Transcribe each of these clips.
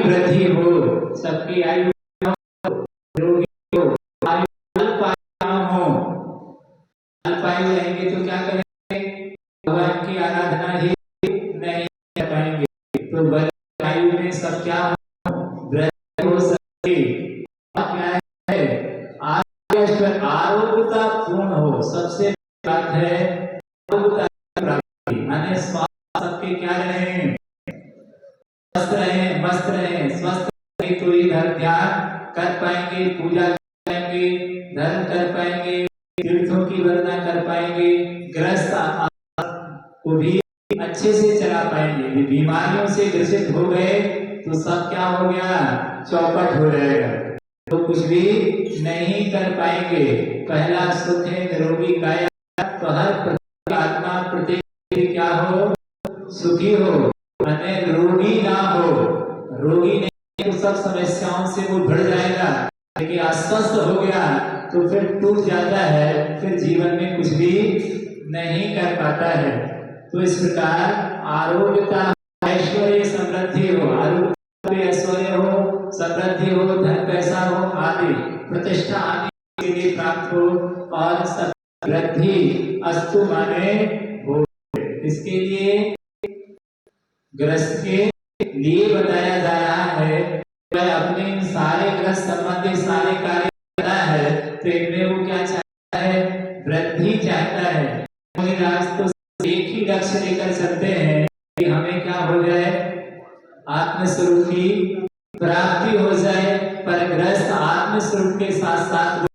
वृद्धि हो, सबकी आयु रोगी हो, आयु अल्पायु हो। अल्पायु रहेंगे तो क्या करेंगे? भगवान की आराधना ही नहीं कर पाएंगे। तो आयु में सब क्या वृद्धि हो सके, क्या है आरोग्यता पूर्ण हो। सबसे बात है सबके क्या रहे, स्वस्थ रहे, मस्त रहे। स्वस्थ रहे तो इधर ध्यान कर पाएंगे, पूजा कर पाएंगे, धर्म कर पाएंगे, तीर्थों की वंदना कर पाएंगे, ग्रस्त को भी अच्छे से चला पाएंगे। बीमारियों से ग्रसित हो गए तो सब क्या हो गया, चौपट हो जाएगा, तो कुछ भी नहीं कर पाएंगे। पहला सुख है निरोगी काया, तो हर आत्मा प्रत्येक क्या हो, सुखी हो, रोगी ना हो। रोगी नहीं तो सब समस्याओं से वो भर जाएगा, लेकिन अस्वस्थ हो गया तो फिर टूट जाता है, फिर जीवन में कुछ भी नहीं कर पाता है। तो इस प्रकार आरोग्यता, ऐश्वर्य समृद्धि हो, आरोग्य ऐश्वर्य हो, समृद्धि हो, धन पैसा हो, आदि प्रतिष्ठा आदि के लिए प्राप्त हो, और सब वृद्धि अस्तु माने हो। इसके लिए ग्रस्त के लिए बताया जा रहा है। वह अपने सारे ग्रस्त संबंधी सारे कार्य करता है, तो इनमें वो क्या चाहता है, वृद्धि चाहता है। तो एक ही लक्ष्य लेकर चलते हैं कि हमें क्या हो जाए, आत्मस्वरूप की प्राप्ति हो जाए। पर ग्रस्त आत्मस्वरूप के साथ साथ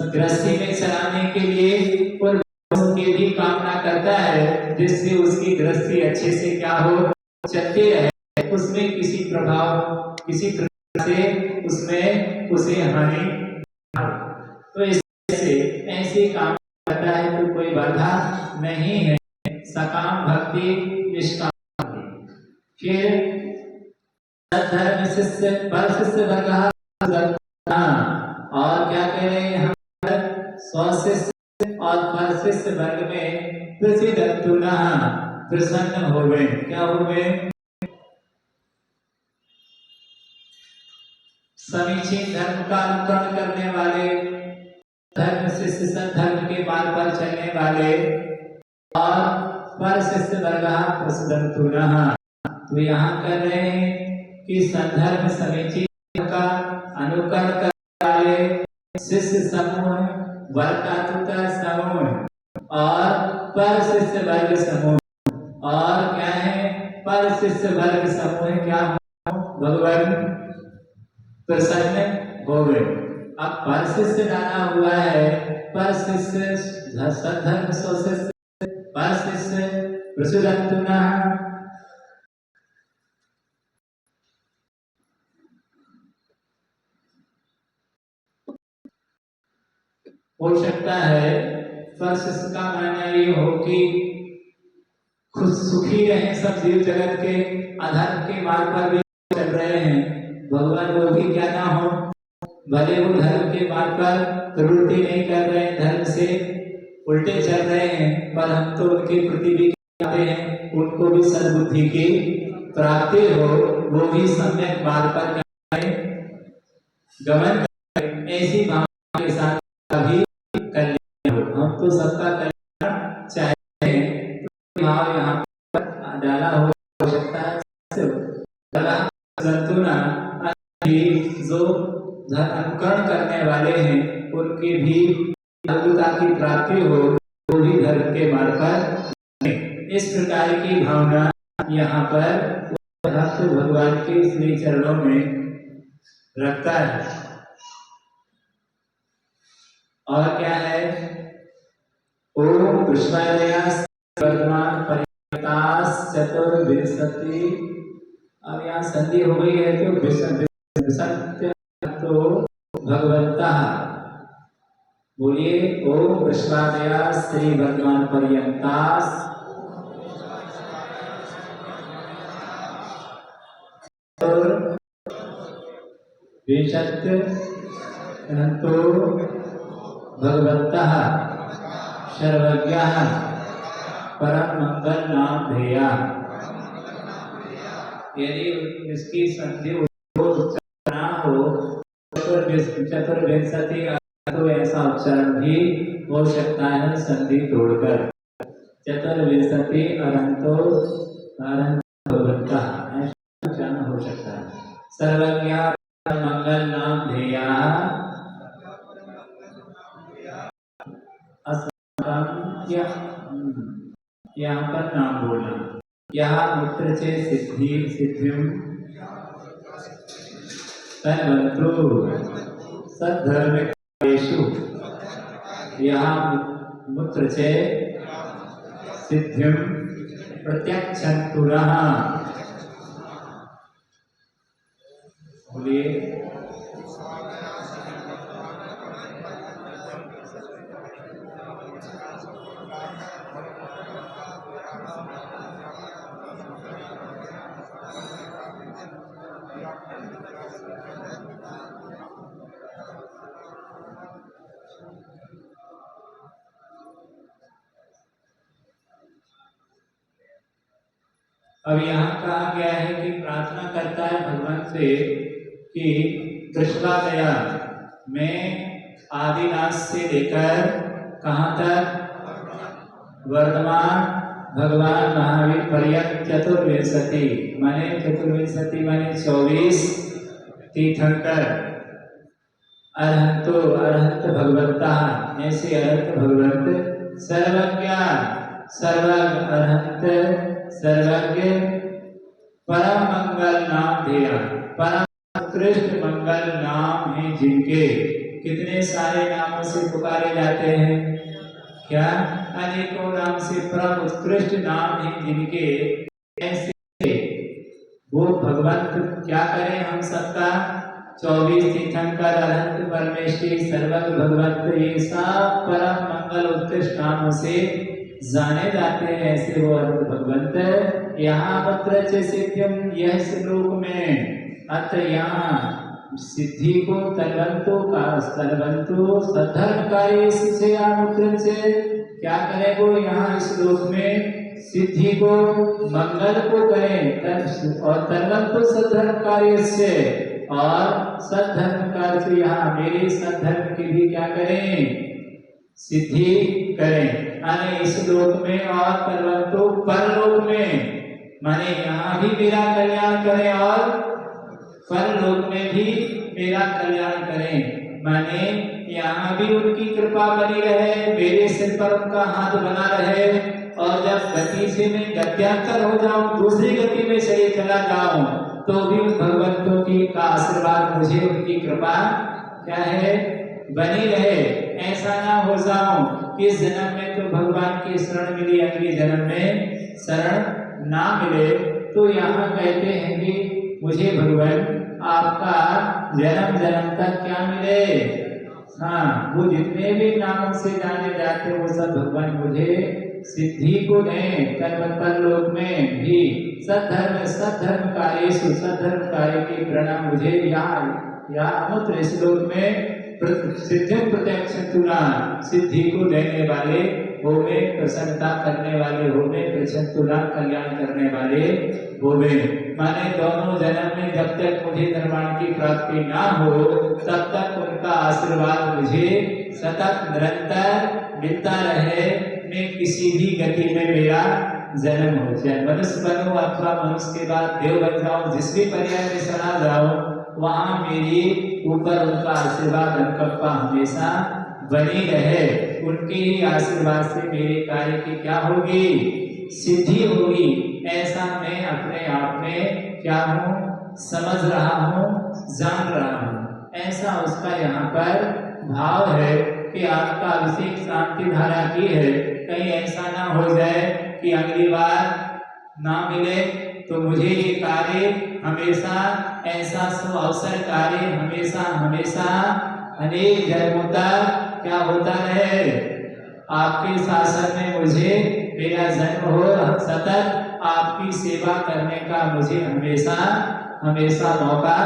गृहस्थी में चलाने के लिए और की भी कामना करता है, जिससे उसकी गृहस्थी अच्छे से क्या हो, चलती रहे, उसमें किसी प्रभाव किसी प्रकार से उसमें उसे हानि हो। तो इससे ऐसे काम करता है तो कोई बाधा नहीं है। सकाम भक्ति, निष्काम भक्ति। फिर धर्म शिष्य पर शिष्य वर्ग, और क्या कह रहे हैं हम, स्वशिष्य और पर शिष्य वर्ग में प्रसन्न हो गए। क्या हो गए, समीचीन धर्म का अनुकरण करने वाले, धर्म शिष्य धर्म के मार्ग पर चलने वाले, और पर शिष्य वर्ग प्रसन्न। तो यहाँ कर रहे हैं कि संधर्म समीचीन का अनुकरण करने वाले शिष्य समूह, वर्गातुता समूह, और पर शिष्य वर्ग समूह। और क्या है, पर शिष्य वर्ग समूह क्या हो, भगवान प्रसन्न हो गए। अब पर शिष्य डाला हुआ है, पर शिष्य सद्धर्म स्वशिष्य, पर शिष्य प्रसुरंतुना। हो सकता है पर शिष्य का मानना ये हो कि खुद सुखी रहे सब जीव जगत के, अधर्म के मार्ग पर भी चल रहे हैं, भगवान वो भी क्या ना हो, भले वो धर्म के मार्ग पर प्रवृत्ति नहीं कर रहे हैं, धर्म से उल्टे चल रहे हैं, पर हम तो उनके प्रति भी कहते हैं, उनको भी सद्बुद्धि की प्राप्ति हो, वो भी सम्यक मार्ग पर गमन करें, ऐसी भावना के साथ कभी कल्याण हो। हम तो सबका कल्याण चाहते हैं, तो भाव यहाँ पर डाला हो सकता है। जो अनुकरण करने वाले हैं उनकी भी अद्भुता की प्राप्ति हो, वो भी धर्म के मार्ग पर, इस प्रकार की भावना यहाँ पर भगवान के श्री चरणों में रखता है। और क्या है, ओम विश्वालयास वर्तमान परितास चतुर्विंशति। अब यहाँ संधि हो गई है तो सत्य तो भगवंता। बोलिए ओम विश्वालयास श्री वर्तमान पर्यंतास तो भगवन्तः सर्वज्ञः परम मंगल नाम धेया। यदि इसकी संधि ना हो चतुर्विंशति तो ऐसा उच्चारण भी हो सकता है संधि तोड़कर। चतुर्विंशति अरंतो भगवन्तः ऐसा उच्चारण हो सकता है। सर्वज्ञ मंगल नाम ध्येया यहाँ पर नाम बोलना। यहाँ मूत्र से सिद्धि सिद्धिम तन्वन्तु सद्धर्मेषु। यहाँ मूत्र से सिद्धिम प्रत्यक्षन्तु नः। बोलिए अब यहाँ कहा गया है कि प्रार्थना करता है भगवान से कि कृष्णालया में आदिनाश से लेकर कहाँ तक वर्तमान भगवान महावीर पर्यंत चतुर्विंशति माने 24 तीर्थंकर अरहंतो अरहंत भगवंता ऐसे अरहंत भगवंत सर्वज्ञ सर्वज्ञ अरहंत सर्वज्ञ परम मंगल नाम ध्येय परम उत्कृष्ट मंगल नाम है जिनके कितने सारे नामों से पुकारे जाते हैं। क्या अनेकों नाम से परम उत्कृष्ट नाम है जिनके ऐसे वो भगवंत क्या करें हम सबका 24 तीर्थंकर अरहंत परमेश्वरी सर्वज्ञ भगवंत ये सब परम मंगल उत्कृष्ट नामों से जाने जाते हैं। ऐसे वो अर्थ भगवंत यहाँ पत्र सिद्धिम यह श्लोक में अत यहाँ सिद्धि को तलवंतो का तलवंतो सधर्म कार्य से क्या करे वो यहाँ इस श्लोक में सिद्धि को मंगल को करें और तलवंतो सधर्म कार्य से और सद्धर्म कार्य से यहाँ मेरे सद्धर्म की भी क्या करें सिद्धि करें। माने इस लोक में और परवंतो परलोक में माने यहाँ भी मेरा कल्याण करें और परलोक में भी मेरा कल्याण करें। माने यहाँ भी उनकी कृपा बनी रहे मेरे सिर पर उनका हाथ बना रहे और जब गति से मैं गत्यांतर हो जाऊं दूसरी गति में चले चला जाऊं तो भी उन भगवंतों की का आशीर्वाद मुझे उनकी कृपा क्या है बनी रहे। ऐसा ना हो जाऊं कि इस जन्म में तो भगवान की शरण मिली अगले जन्म में शरण ना मिले। तो यहाँ कहते हैं कि मुझे भगवान आपका जन्म जन्म तक क्या मिले। हाँ वो जितने भी नामों से जाने जाते वो सब भगवान मुझे सिद्धि को दें। कर्मफल लोक में भी सद्धर्म कार्य के प्रणाम मुझे यहाँ अमुत्र श्लोक में सिद्धि प्रत्यक्ष तुला सिद्धि को देने वाले होवे प्रसन्नता करने वाले होवे प्रसन्न तुला कल्याण करने वाले होवे। माने दोनों जन्म में जब तक मुझे निर्वाण की प्राप्ति ना हो तब तक उनका आशीर्वाद मुझे सतत निरंतर मिलता रहे। मैं किसी भी गति में मेरा जन्म हो जाए मनुष्य बनो अथवा मनुष्य के बाद देव बन जाऊं जिस भी पर्याय में चला जाऊं वहां मेरी ऊपर उनका आशीर्वाद अनुकंपा हमेशा बनी रहे। उनके ही आशीर्वाद से मेरे कार्य की क्या होगी सिद्धि होगी। ऐसा मैं अपने आप में क्या हूँ समझ रहा हूँ जान रहा हूँ। ऐसा उसका यहाँ पर भाव है कि आपका अभिषेक शांति धारा की है। कहीं ऐसा ना हो जाए कि अगली बार ना मिले तो मुझे ये कार्य हमेशा ऐसा अवसर कार्य हमेशा अनेक जन्मों तक क्या होता रहे। आपके शासन में मुझे मेरा जन्म हो सतत आपकी सेवा करने का मुझे हमेशा मौका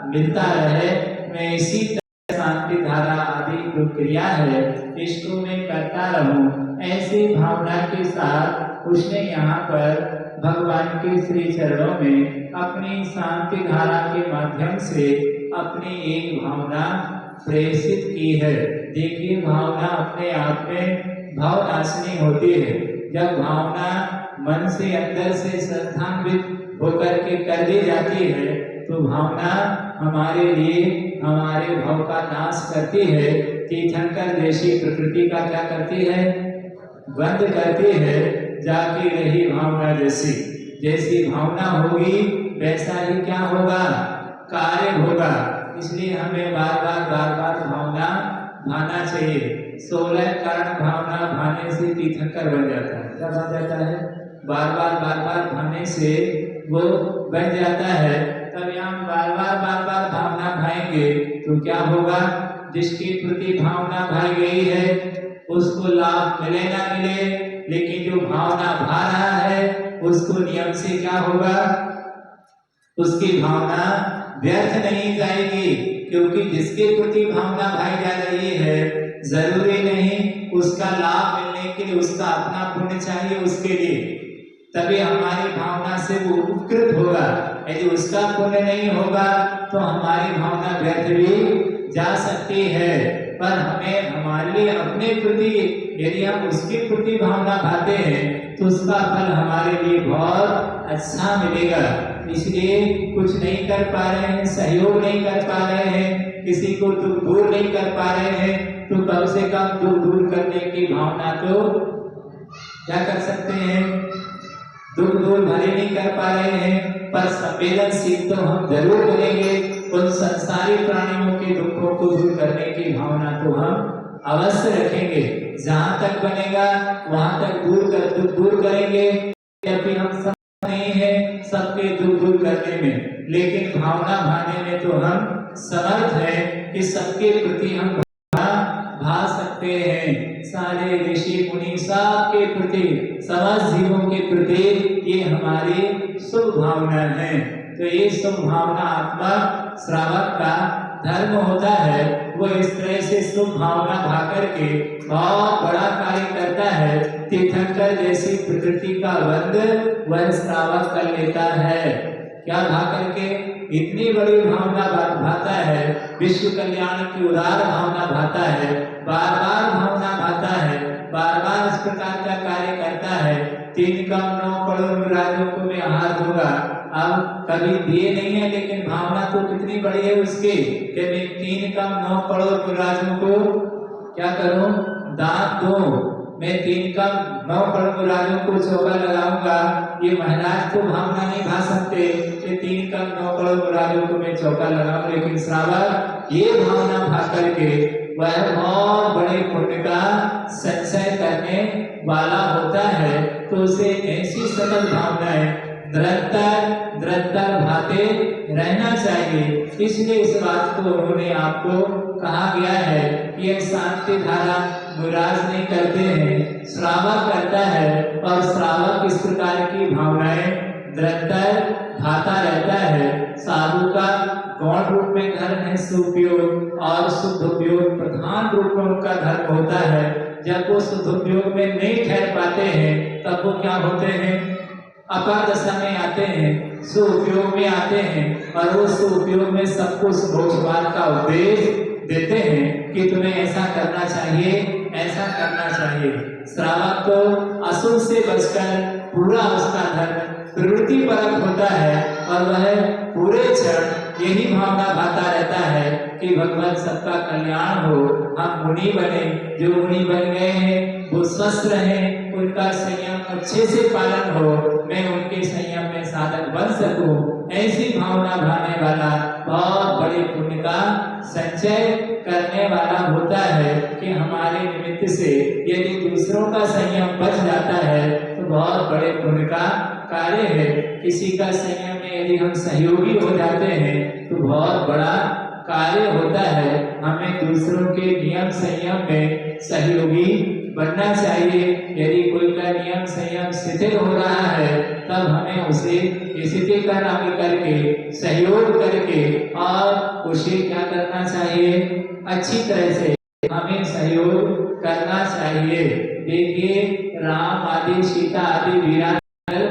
मिलता रहे। मैं इसी तरह शांति धारा आदि जो क्रिया है इसको मैं करता रहूं। ऐसी भावना के साथ उसने यहाँ पर भगवान के श्री चरणों में अपनी शांति धारा के माध्यम से अपनी एक भावना प्रेषित की है। देखिए, भावना अपने आप में भावनाशिनी होती है। जब भावना मन से अंदर से संस्थान्वित होकर के कर दी जाती है तो भावना हमारे लिए हमारे भाव का नाश करती है। तीर्थंकर जैसी प्रकृति का क्या करती है? बंद करती है। जाके रही भावना जैसी भावना होगी वैसा ही क्या होगा? कार्य होगा। इसलिए हमें बार बार भावना भाना चाहिए। 16 कारण भावना भाने से तीर्थंकर बन जाता है। क्या बन जाता है? बार बार भाने से वो बन जाता है। तब हम बार बार भावना भाएंगे तो क्या होगा? जिसकी प्रति भावना भाई गई है उसको लाभ मिले ना मिले, लेकिन जो भावना भा रहा है उसको नियम से क्या होगा? उसकी भावना व्यर्थ नहीं जाएगी, क्योंकि जिसके प्रति भावना भाई जा रही है जरूरी नहीं उसका लाभ मिलने के लिए उसका अपना पुण्य चाहिए उसके लिए, तभी हमारी भावना से वो उपकृत होगा। यदि उसका पुण्य नहीं होगा तो हमारी भावना व्यर्थ भी जा सकती है। पर हमें हमारे लिए अपने प्रति यदि हम उसके प्रति भावना भाते हैं तो उसका फल हमारे लिए बहुत अच्छा मिलेगा। इसलिए कुछ नहीं कर पा रहे हैं, सहयोग नहीं कर पा रहे हैं, किसी को दुख दूर नहीं कर पा रहे हैं, तो कम से कम दुख दूर करने की भावना तो क्या कर सकते हैं? दुख दूर भले नहीं कर पा रहे हैं पर संवेदनशील तो हम जरूर करेंगे। उन संसारी प्राणियों के दुखों को दूर करने की भावना तो हम अवश्य रखेंगे। जहाँ तक बनेगा वहाँ तक दुख दूर करेंगे। अभी हम सब नहीं है सबके दुख दूर करने में, लेकिन भावना भाने में तो हम समर्थ हैं कि सबके प्रति हम भा सकते हैं। सारे ऋषि मुनि सबके प्रति, समस्त जीवों के प्रति ये हमारी शुभ भावना है। तो ये शुभ भावना आत्मा श्रावक का धर्म होता है। वो इस तरह से शुभ भावना भा करके बहुत बड़ा कार्य करता है। तीर्थंकर जैसी प्रकृति का वध वह श्रावक कर लेता है। क्या भा करके? इतनी बड़ी भावना भाता है, विश्व कल्याण की उदार भावना भाता है, बार बार भावना भाता है, बार बार इस प्रकार का कार्य करता है। 3 कम 9 करोड़ राजों को मैं आहार दूंगा। अब कभी दिए नहीं है, लेकिन भावना तो कितनी बड़ी है उसकी कि मैं 3 कम 9 करोड़ राजों को क्या करूं? दान दूं। मैं 3 कम 9 करोड़ राजों को चौका लगाऊंगा। ये महाराज तो भावना नहीं भा सकते कि 3 कम 9 करोड़ राजों को मैं चौका लगाऊं, लेकिन श्रावक ये भावना भा करके वह बहुत बड़े पुण्य का संचय करने वाला होता है। तो उसे ऐसी सकल भावनाएं निरंतर भाते रहना चाहिए। इसलिए इस बात को उन्होंने आपको कहा गया है कि यह शांति धारा मुराज नहीं करते हैं, श्रावक करता है। और श्रावक इस प्रकार की भावनाएं निरंतर भाता रहता है। साधु का गौण रूप में धर्म है सुपयोग, और शुद्ध उपयोग प्रधान रूप में उनका धर्म होता है। जब वो शुद्ध उपयोग में नहीं ठहर पाते हैं तब वो क्या होते हैं? अपर दशा में आते हैं, सुउपयोग में आते हैं, और वो सुउपयोग में सबको मोक्ष मार्ग का उपदेश देते हैं कि तुम्हें ऐसा करना चाहिए, ऐसा करना चाहिए। श्रावक तो असुर से बचकर पूरा उसका धर्म प्रवृत्ति परक होता है, और वह पूरे क्षण यही भावना भाता रहता है कि भगवान सबका कल्याण हो, हम मुनि बने। जो मुनि बन गए हैं वो स्वस्थ रहें, उनका संयम अच्छे से पालन हो, मैं उनके संयम में साधक बन सकूं। ऐसी भावना भाने वाला बहुत बड़े पुण्य का संचय करने वाला होता है कि हमारे निमित्त से यदि दूसरों का संयम बच जाता है तो बहुत बड़े पुण्य का कार्य है। किसी का संयम में यदि हम सहयोगी हो जाते हैं तो बहुत बड़ा कार्य होता है। हमें दूसरों के नियम संयम में सहयोगी बनना चाहिए। यदि कोई का नियम संयम शिथिल हो रहा है तब हमें उसे स्थिरीकरण करके सहयोग करके और उसे क्या करना चाहिए? अच्छी तरह से हमें सहयोग करना चाहिए। देखिए, राम आदि सीता आदि वीरान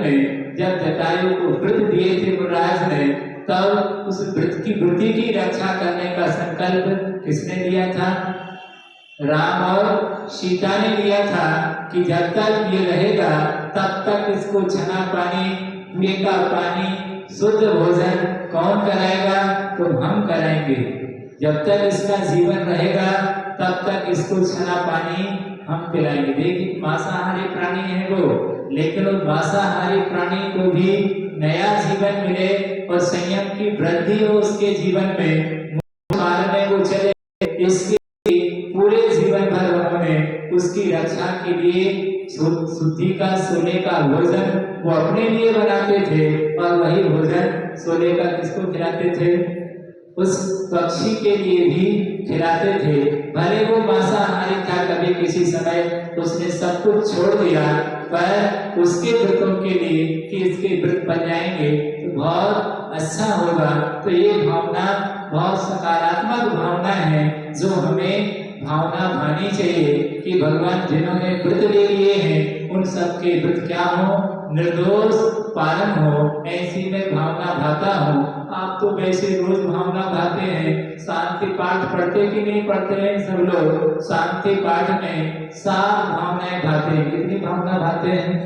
में जब उस वृत्ति की रक्षा करने का संकल्प किसने लिया था? राम और सीता ने लिया था कि जब तक ये रहेगा तब तक इसको छना पानी, कुएं का पानी, शुद्ध भोजन कौन कराएगा? तो हम कराएंगे। जब तक इसका जीवन रहेगा तब तक इसको छना पानी हम पिलाएंगे। देखिए मांसाहारी प्राणी है वो, लेकिन उस मांसाहारी प्राणी को भी नया जीवन मिले और संयम की वृद्धि हो उसके जीवन में, मारने को चले, इसके पूरे जीवन भर उन्होंने उसकी रक्षा के लिए शुद्धि का सोने का भोजन वो अपने लिए बनाते थे और वही भोजन सोने का किसको खिलाते थे? उस पक्षी के लिए भी खिलाते थे। भले वो मांसाहारी था, कभी किसी समय उसने सब कुछ छोड़ दिया, पर उसके व्रतों के लिए कि इसके व्रत बन जाएंगे तो बहुत अच्छा होगा। तो ये भावना बहुत सकारात्मक भावना है जो हमें भावना भानी चाहिए कि भगवान जिन्होंने व्रत ले लिए हैं उन सबके व्रत क्या हो? निर्दोष पालन हो, ऐसी में भावना भाता हो। आप तो वैसे रोज भावना भाते हैं, शांति पाठ पढ़ते कि नहीं पढ़ते हैं? सब लोग शांति पाठ में 7 भावनाएं भाते हैं। कितनी भावना भाते हैं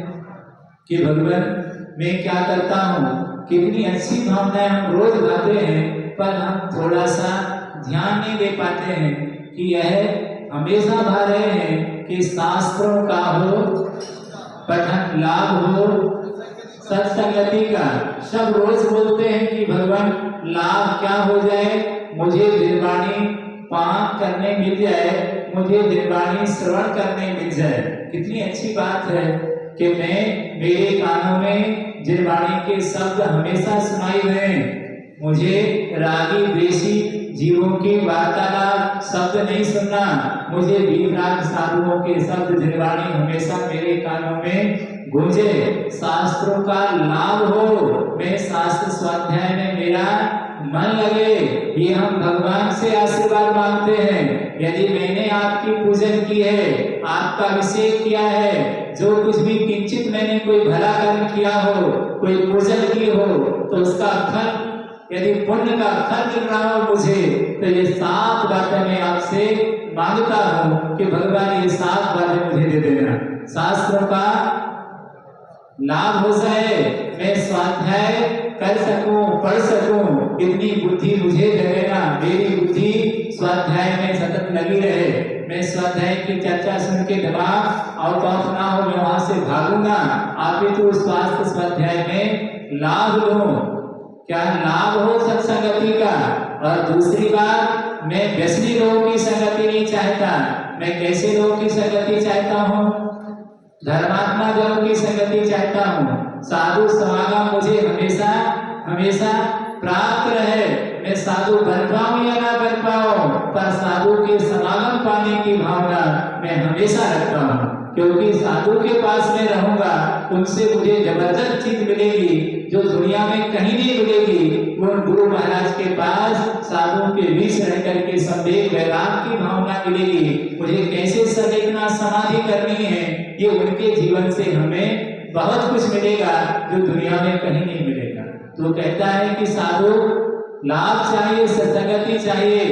कि भगवान मैं क्या करता हूँ? कितनी अच्छी भावनाएं हम रोज भाते हैं, पर हम थोड़ा सा ध्यान नहीं दे पाते हैं कि यह हमेशा भा रहे हैं कि शास्त्रों का हो पठन, लाभ हो सत्संगति का। सब रोज बोलते हैं कि भगवान लाभ क्या हो जाए? मुझे निर्वाणी पान करने मिल जाए, मुझे निर्वाणी श्रवण करने मिल जाए। कितनी अच्छी बात है कि मेरे कानों में निर्वाणी के शब्द हमेशा सुनाई दें। मुझे रागी द्वेषी जीवों की वार्तालाप शब्द नहीं सुनना, मुझे विराग साधुओं के शब्द निर्वाणी हमेशा मेरे कानों में गूंजे। शास्त्रों का लाभ हो, मैं शास्त्र स्वाध्याय में मेरा मन लगे, ये हम भगवान से आशीर्वाद मांगते हैं। यदि मैंने आपकी पूजन की है, आपका अभिषेक किया है, जो कुछ भी किंचित मैंने कोई भला कर्म किया हो, कोई पूजन की हो, तो उसका फल, यदि पुण्य का फल मिल रहा हो मुझे, तो ये 7 बातें मैं आपसे मांगता हूँ कि भगवान ये 7 बातें मुझे दे देना। शास्त्रों का लाभ हो जाए, मैं स्वाध्याय कर सकूं, पढ़ सकूं, इतनी बुद्धि मुझे दे देना। मेरी बुद्धि स्वाध्याय में सतत लगी रहे, मैं स्वाध्याय की चर्चा सुन के दिमाग आउट ऑफ ना हो, मैं वहां से भागूंगा। आप ही तो स्वास्थ्य स्वाध्याय में लाभ लो। क्या लाभ हो सत्संगति का? और दूसरी बात, मैं व्यसनी लोगों की संगति नहीं चाहता। मैं कैसे लोगों की संगति चाहता हूँ? धर्मात्मा जनों की संगति चाहता हूँ। साधु समागम मुझे हमेशा हमेशा प्राप्त रहे। मैं साधु बन पाऊं या ना बन पाऊं, पर साधु के समागम पाने की भावना मैं हमेशा रखता हूँ, क्योंकि साधु के पास में रहूंगा, उनसे मुझे जबरदस्त चीज मिलेगी जो दुनिया में कहीं नहीं मिलेगी। वो गुरु महाराज के पास साधुओं के बीच रह करके संवेग वैराग की भावना मिलेगी। मुझे कैसे संवेदना समाधि करनी है, ये उनके जीवन से हमें बहुत कुछ मिलेगा जो दुनिया में कहीं नहीं मिलेगा। तो कहता है कि साधु लाभ चाहिए, सत्संगति चाहिए,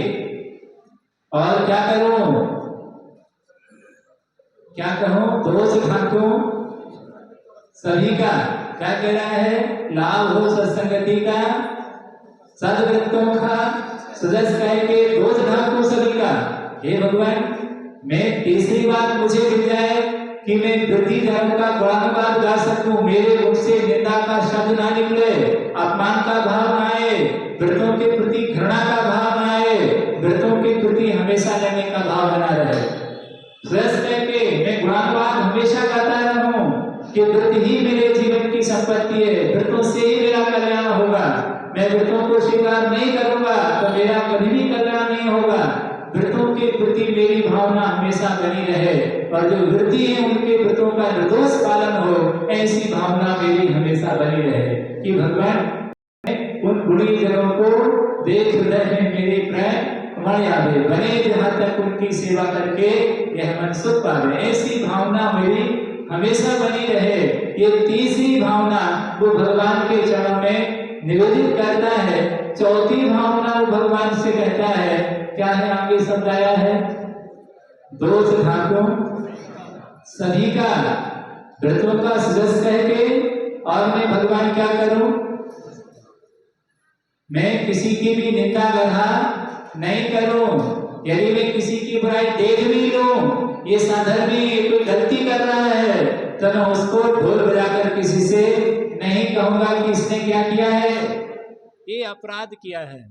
और क्या करूं, क्या कहूं? दोष ढांकूं सभी का। क्या कह रहा है? लाभ हो सत्संगति का, सद्वृत्तों का, सुजस कह के दोष ढांकूं सभी का। हे भगवान, मैं तीसरी बात मुझे मिल जाए कि मैं वृद्धि धर्म का गुणानुवाद गा सकूं, मेरे मुख से निंदा का शब्द ना निकले, अपमान का भाव ना आए, व्रतों के प्रति घृणा का भाव ना आए, व्रतों के प्रति हमेशा लेने का भाव बना रहे। श्रेष्ठ करके मैं गुणानुवाद हमेशा गाता रहूं कि व्रत ही मेरे जीवन की संपत्ति है, व्रतों से ही मेरा कल्याण होगा। मैं व्रतों को स्वीकार नहीं करूंगा तो मेरा कभी भी कल्याण नहीं होगा। व्रतों के प्रति मेरी भावना हमेशा बनी रहे, और जो वृत्ति है उनके व्रतों का निर्दोष पालन हो, ऐसी भावना मेरी हमेशा बनी रहे कि भगवान उन गुणी जनों को देख हृदय में मेरे प्रेम मन यादे बने, जहां तक उनकी सेवा करके यह मन सुख पावे। ऐसी भावना मेरी हमेशा बनी रहे। ये तीसरी भावना वो भगवान के चरणों में निवेदित करता है चौथी भावना वो भगवान से कहता है, क्या है आगे शब्द आया है, दोष ढाको सभी का, व्रतों का सजस कह के, और मैं भगवान क्या करूं, मैं किसी की भी निंदा गढ़ा नहीं करूं। यदि मैं किसी की बुराई देख भी लूं, ये साधर्मी ये कोई गलती कर रहा है, तो मैं उसको ढोल बजाकर किसी से नहीं कहूंगा कि इसने क्या किया है, ये अपराध किया है।